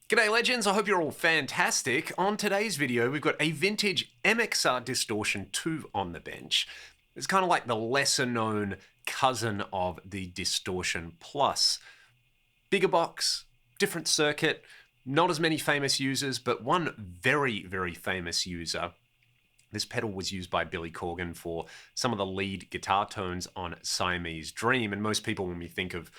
G'day legends, I hope you're all fantastic. On today's video, we've got a vintage MXR Distortion 2 on the bench. It's kind of like the lesser known cousin of the Distortion Plus. Bigger box, different circuit, not as many famous users, but one very, very famous user. This pedal was used by Billy Corgan for some of the lead guitar tones on Siamese Dream, and most people, when we think of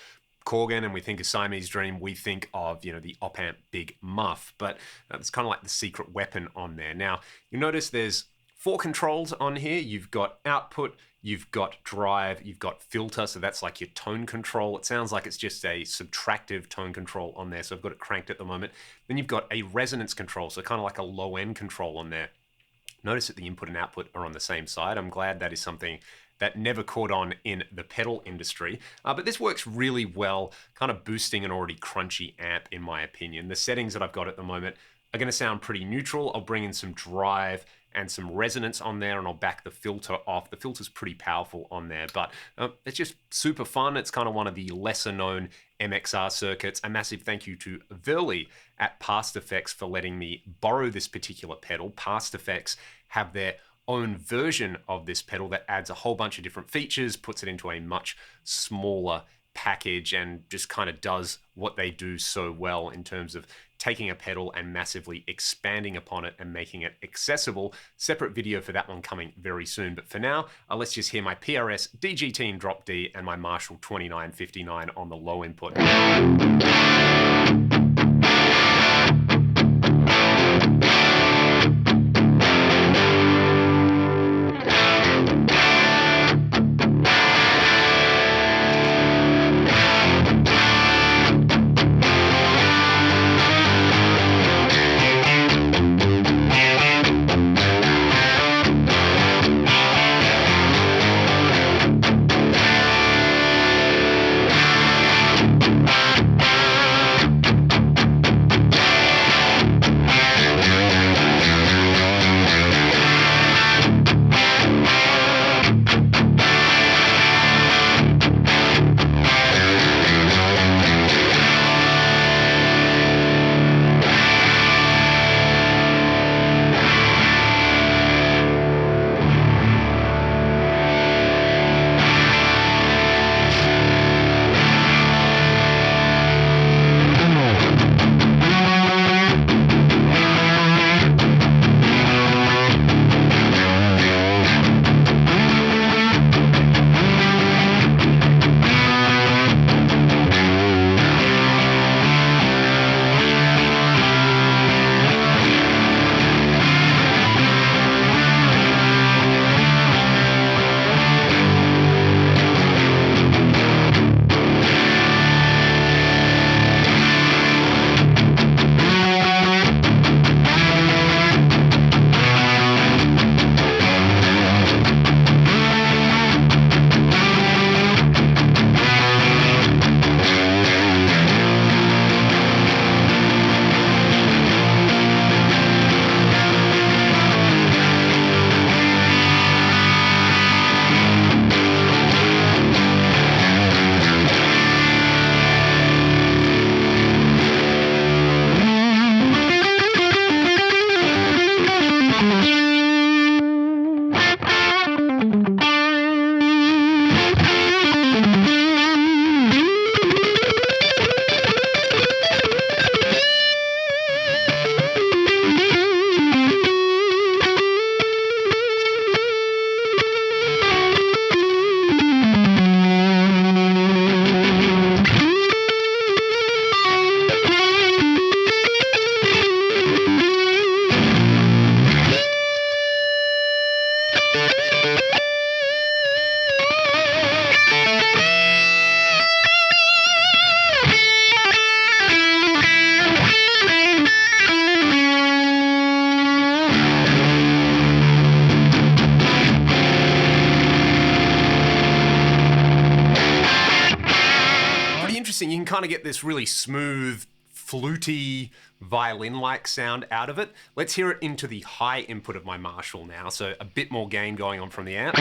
Corgan and we think of Siamese Dream, we think of, the op-amp Big Muff, but it's kind of like the secret weapon on there. Now, you notice there's 4 controls on here. You've got output, you've got drive, you've got filter, so that's like your tone control. It sounds like it's just a subtractive tone control on there, so I've got it cranked at the moment. Then you've got a resonance control, so kind of like a low-end control on there. Notice that the input and output are on the same side. I'm glad that is something that never caught on in the pedal industry. But this works really well, kind of boosting an already crunchy amp, in my opinion. The settings that I've got at the moment are going to sound pretty neutral. I'll bring in some drive and some resonance on there, and I'll back the filter off. The filter's pretty powerful on there, but it's just super fun. It's kind of one of the lesser known MXR circuits. A massive thank you to Verley at Past Effects for letting me borrow this particular pedal. Past Effects have their own version of this pedal that adds a whole bunch of different features, puts it into a much smaller package, and just kind of does what they do so well in terms of taking a pedal and massively expanding upon it and making it accessible. Separate video for that one coming very soon. But for now, let's just hear my PRS DG Drop D and my Marshall 2959 on the low input. You can kind of get this really smooth, fluty, violin-like sound out of it. Let's hear it into the high input of my Marshall now, so a bit more gain going on from the amp.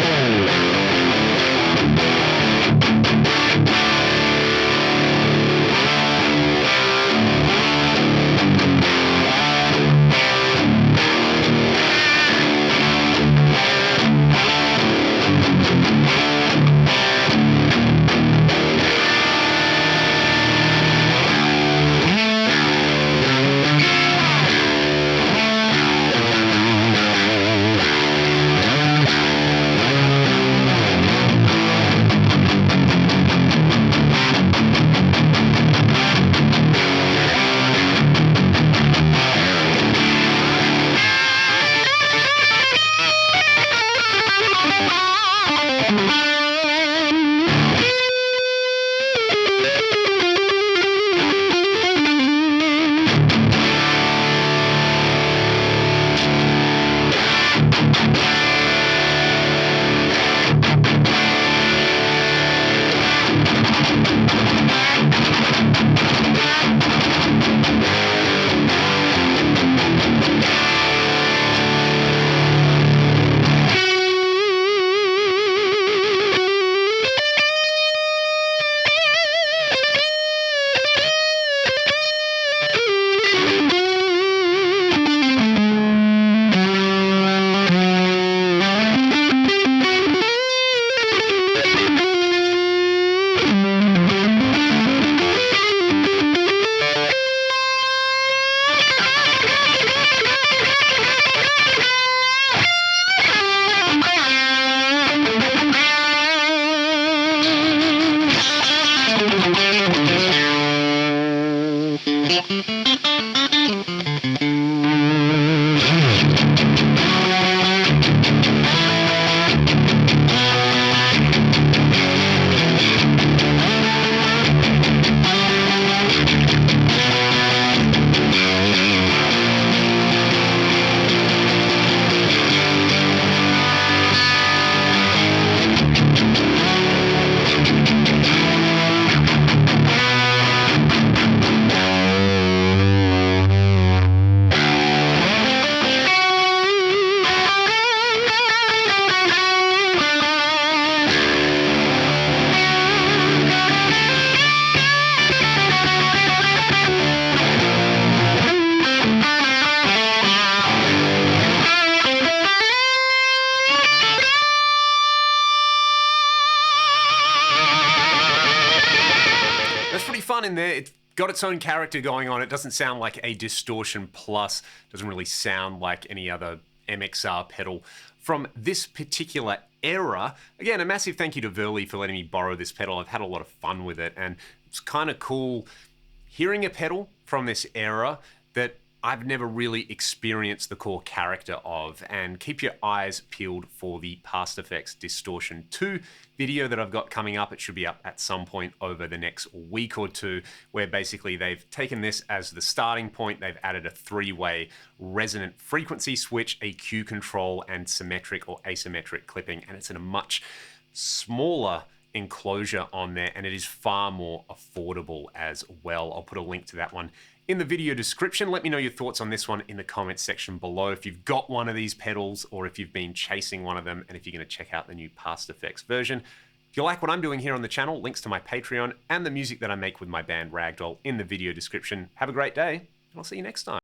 That's pretty fun in there. It's got its own character going on. It doesn't sound like a Distortion Plus. Doesn't really sound like any other MXR pedal from this particular era. Again, a massive thank you to Verly for letting me borrow this pedal. I've had a lot of fun with it, and it's kind of cool hearing a pedal from this era that I've never really experienced the core character of. And keep your eyes peeled for the Past Effects Distortion 2 video that I've got coming up. It should be up at some point over the next week or two, where basically they've taken this as the starting point. They've added a 3-way resonant frequency switch, a Q control, and symmetric or asymmetric clipping. And it's in a much smaller enclosure on there, and it is far more affordable as well. I'll put a link to that one in the video description. Let me know your thoughts on this one in the comments section below. If you've got one of these pedals, or if you've been chasing one of them, and if you're going to check out the new Past Effects version. If you like what I'm doing here on the channel, links to my Patreon and the music that I make with my band Ragdoll in the video description. Have a great day, and I'll see you next time.